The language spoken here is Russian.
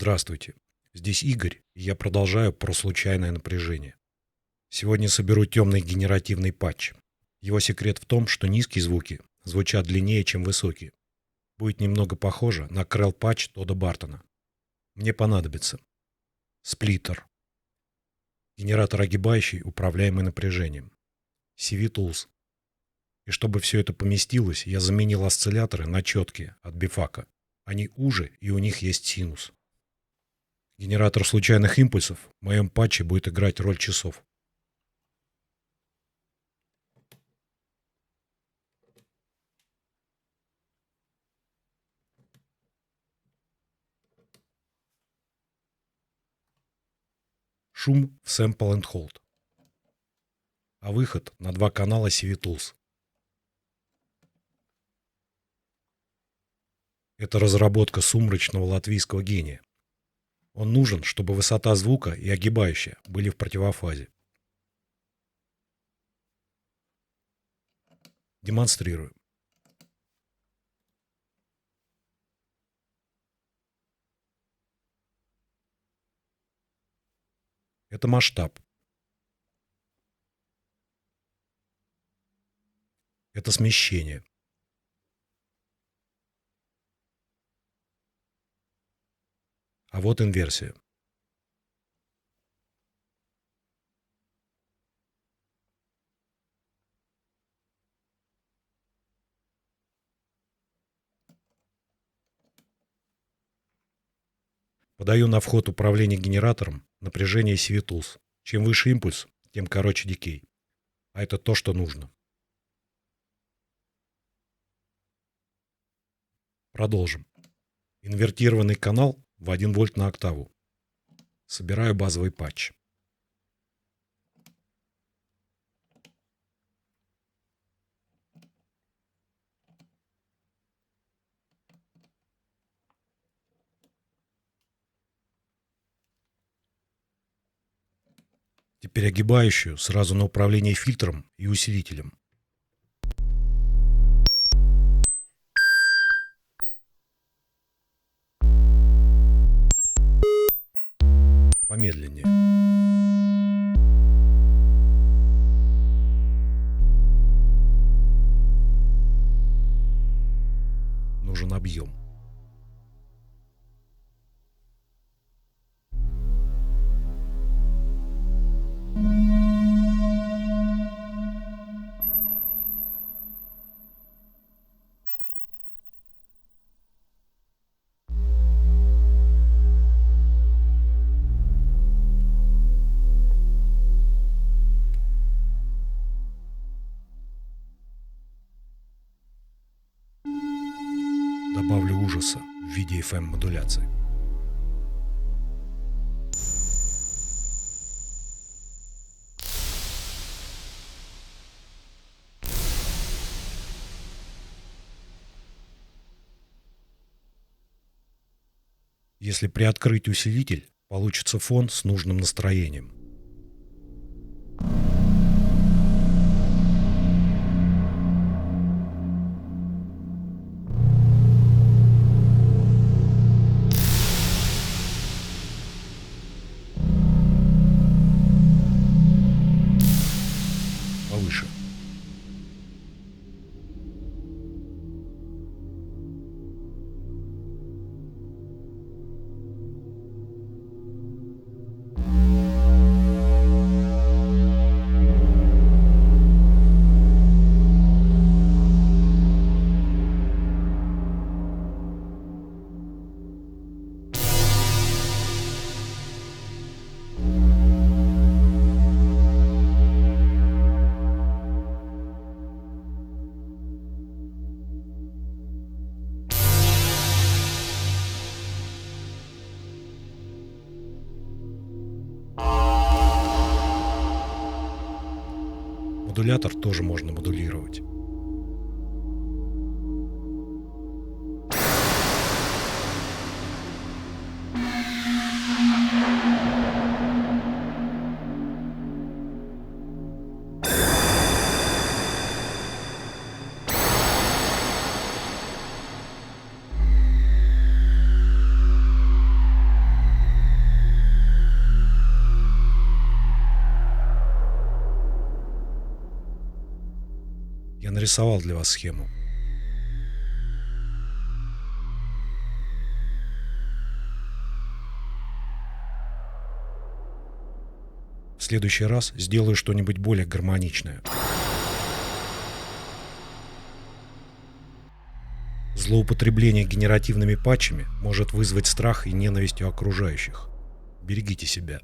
Здравствуйте. Здесь Игорь, и я продолжаю про случайное напряжение. Сегодня соберу темный генеративный патч. Его секрет в том, что низкие звуки звучат длиннее, чем высокие. Будет немного похоже на Крell патч Тодда Бартона. Мне понадобится сплиттер, генератор огибающий, управляемый напряжением, CV Tools. И чтобы все это поместилось, я заменил осцилляторы на четкие от бифака. Они уже, и у них есть синус. Генератор случайных импульсов в моем патче будет играть роль часов. Шум в Sample and Hold. А выход на 2 канала CV Tools. Это разработка сумрачного латвийского гения. Он нужен, чтобы высота звука и огибающая были в противофазе. Демонстрирую. Это масштаб. Это смещение. А вот инверсия. Подаю на вход управления генератором напряжение CV Tools. Чем выше импульс, тем короче дикей. А это то, что нужно. Продолжим. Инвертированный канал в 1 вольт на октаву. Собираю базовый патч. Теперь огибающую сразу на управление фильтром и усилителем. Помедленнее. Нужен объем. Добавлю ужаса в виде FM-модуляции. Если приоткрыть усилитель, получится фон с нужным настроением. Повыше. Модулятор тоже можно модулировать. Я нарисовал для вас схему. В следующий раз сделаю что-нибудь более гармоничное. Злоупотребление генеративными патчами может вызвать страх и ненависть у окружающих. Берегите себя.